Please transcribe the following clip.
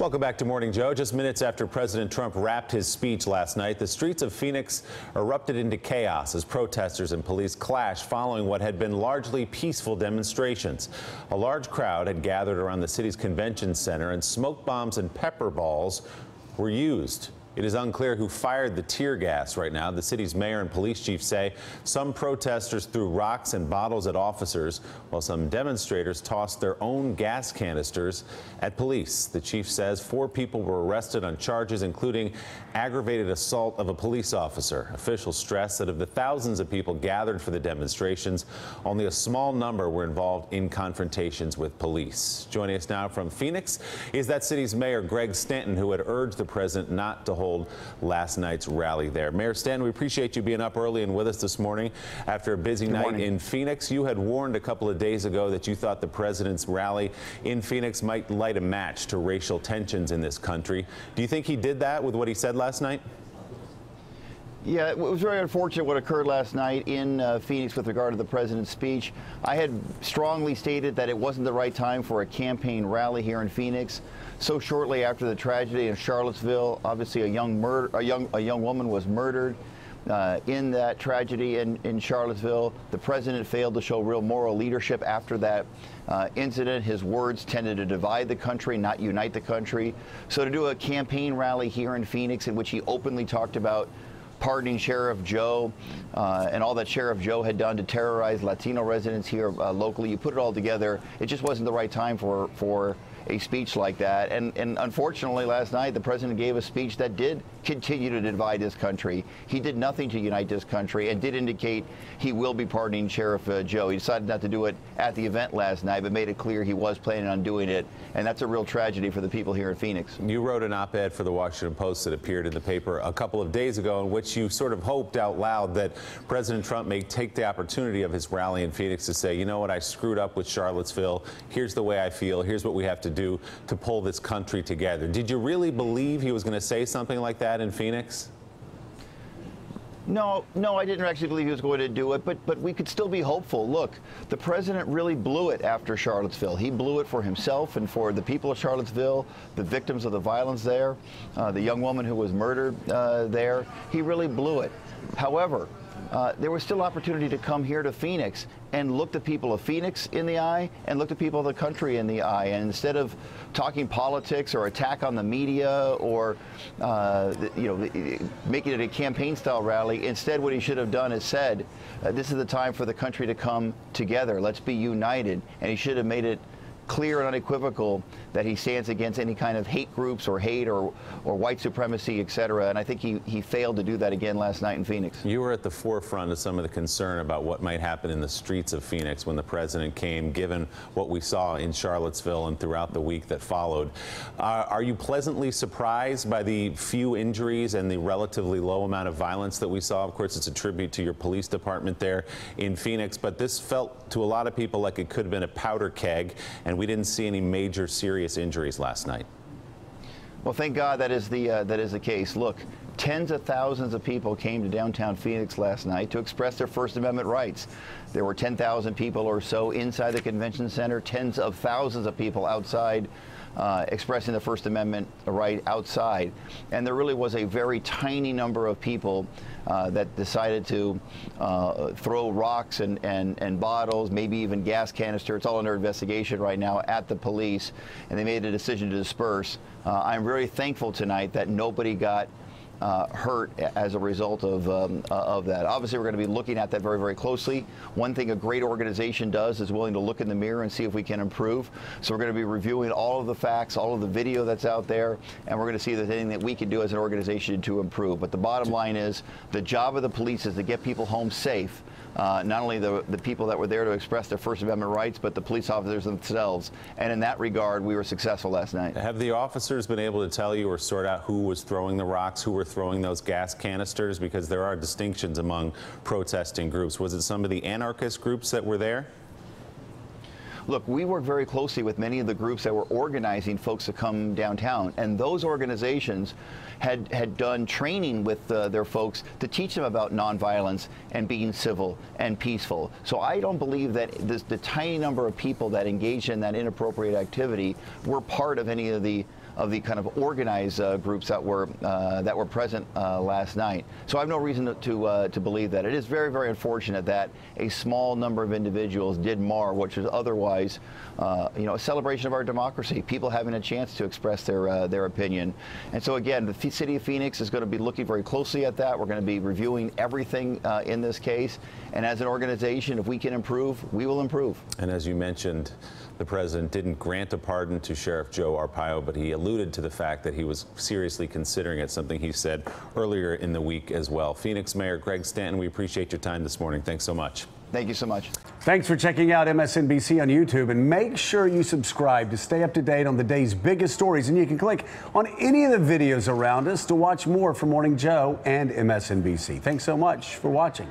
Welcome back to Morning Joe. Just minutes after President Trump wrapped his speech last night, the streets of Phoenix erupted into chaos as protesters and police clashed following what had been largely peaceful demonstrations. A large crowd had gathered around the city's convention center, and smoke bombs and pepper balls were used. It is unclear who fired the tear gas right now. The city's mayor and police chief say some protesters threw rocks and bottles at officers, while some demonstrators tossed their own gas canisters at police. The chief says 4 people were arrested on charges including aggravated assault of a police officer. Officials stress that of the thousands of people gathered for the demonstrations, only a small number were involved in confrontations with police. Joining us now from Phoenix is that city's mayor, Greg Stanton, who had urged the president not to hold last night's rally there. Mayor Stanton, we appreciate you being up early and with us this morning after a busy night in Phoenix. You had warned a couple of days ago that you thought the president's rally in Phoenix might light a match to racial tensions in this country. Do you think he did that with what he said last night? Yeah, it was very unfortunate what occurred last night in Phoenix with regard to the president's speech. I had strongly stated that it wasn't the right time for a campaign rally here in Phoenix. So shortly after the tragedy in Charlottesville, obviously a young woman was murdered in that tragedy in Charlottesville. The president failed to show real moral leadership after that incident. His words tended to divide the country, not unite the country. So to do a campaign rally here in Phoenix in which he openly talked about pardoning Sheriff Joe and all that Sheriff Joe had done to terrorize Latino residents here locally, you put it all together, it just wasn't the right time for a speech like that. And unfortunately, last night, the president gave a speech that did continue to divide this country. He did nothing to unite this country and did indicate he will be pardoning Sheriff Joe. He decided not to do it at the event last night, but made it clear he was planning on doing it. And that's a real tragedy for the people here in Phoenix. You wrote an op-ed for the Washington Post that appeared in the paper a couple of days ago in which you sort of hoped out loud that President Trump may take the opportunity of his rally in Phoenix to say, you know what, I screwed up with Charlottesville. Here's the way I feel. Here's what we have to do to pull this country together. Did you really believe he was going to say something like that in Phoenix? No, I didn't actually believe he was going to do it, but we could still be hopeful. Look, the president really blew it after Charlottesville. He blew it for himself and for the people of Charlottesville, the victims of the violence there, the young woman who was murdered there. He really blew it. However, there was still opportunity to come here to Phoenix and look the people of Phoenix in the eye and look the people of the country in the eye. And instead of talking politics or attack on the media or making it a campaign-style rally, instead what he should have done is said, this is the time for the country to come together. Let's be united. And he should have made it clear and unequivocal that he stands against any kind of hate groups or hate or white supremacy, etc. And I think he failed to do that again last night in Phoenix. You were at the forefront of some of the concern about what might happen in the streets of Phoenix when the president came, given what we saw in Charlottesville and throughout the week that followed. Are you pleasantly surprised by the few injuries and the relatively low amount of violence that we saw? Of course, it's a tribute to your police department there in Phoenix, but this felt to a lot of people like it could have been a powder keg, and we didn't see any major serious injuries last night. Well, thank God that is the case. Look, tens of thousands of people came to downtown Phoenix last night to express their First Amendment rights. There were 10,000 people or so inside the convention center, tens of thousands of people outside expressing the First Amendment right outside. And there really was a very tiny number of people that decided to throw rocks and bottles, maybe even gas canister. It's all under investigation right now at the police, and they made a decision to disperse. I'm very thankful tonight that nobody got hurt as a result of that. Obviously, we're going to be looking at that very, very closely. One thing a great organization does is willing to look in the mirror and see if we can improve. So we're going to be reviewing all of the facts, all of the video that's out there, and we're going to see if there's anything that we can do as an organization to improve. But the bottom line is the job of the police is to get people home safe. Not only the people that were there to express their First Amendment rights, but the police officers themselves. And in that regard, we were successful last night. Have the officers been able to tell you or sort out who was throwing the rocks, who were throwing those gas canisters? Because there are distinctions among protesting groups. Was it some of the anarchist groups that were there? Look, we work very closely with many of the groups that were organizing folks to come downtown, and those organizations had done training with their folks to teach them about nonviolence and being civil and peaceful. So I don't believe that the tiny number of people that engaged in that inappropriate activity were part of any of the of the kind of organized groups that were present last night. So I have no reason to believe that. It is very, very unfortunate that a small number of individuals did mar what was otherwise, a celebration of our democracy, people having a chance to express their opinion. And so again, the city of Phoenix is going to be looking very closely at that. We're going to be reviewing everything in this case. And as an organization, if we can improve, we will improve. And as you mentioned, the president didn't grant a pardon to Sheriff Joe Arpaio, but he alluded to the fact that he was seriously considering it, something he said earlier in the week as well. Phoenix Mayor Greg Stanton, we appreciate your time this morning. Thanks so much. Thank you so much. Thanks for checking out MSNBC on YouTube, and make sure you subscribe to stay up to date on the day's biggest stories. And you can click on any of the videos around us to watch more from Morning Joe and MSNBC. Thanks so much for watching.